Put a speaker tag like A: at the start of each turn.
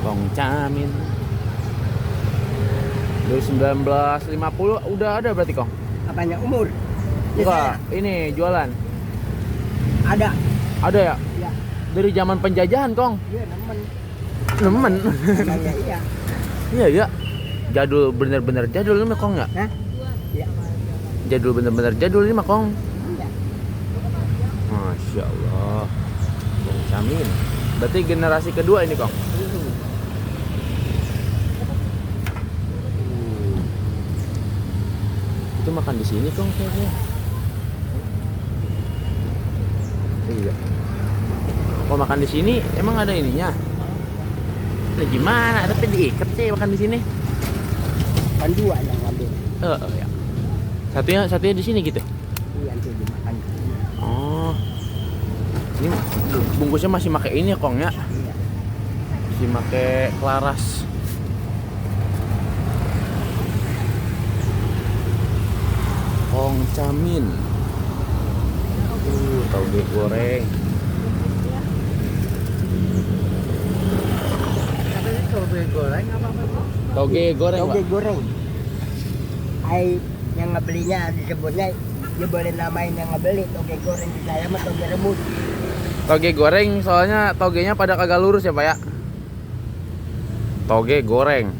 A: Kong Camin. 1950 udah ada berarti Kong?
B: Apanya umur?
A: Enggak, ini jualan.
B: Ada.
A: Ada ya?
B: Ya.
A: Dari zaman penjajahan Kong.
B: Iya, nemen.
A: Nemen.
B: Namanya iya.
A: Iya ya. Jadul, bener-bener jadul ini mah Kong ya?
B: Hah? Iya.
A: Jadul, bener-bener jadul ini mah Kong.
B: Iya.
A: Masya Allah. Kong Camin. Berarti generasi kedua ini Kong. Itu makan di sini Kong kayaknya. Iya. Kalau makan di sini emang ada ininya. Lah gimana? Tapi diikat sih makan di sini.
B: Kan dua yang ngambil.
A: Ya. Satunya di sini gitu.
B: Iya, nanti dimakan.
A: Oh. Ini bungkusnya masih pakai ini ya Kong ya?
B: Iya.
A: Masih pakai Claras. Kong Camin. Toge goreng.
B: Katanya toge goreng apa-apa?
A: Toge goreng,
B: Toge
A: Pak.
B: goreng. Yang ngebelinya disebutnya, dia boleh namain yang ngebeli toge goreng, di saya mah toge rebus.
A: Toge goreng soalnya togenya pada kagak lurus ya Pak ya. Toge goreng.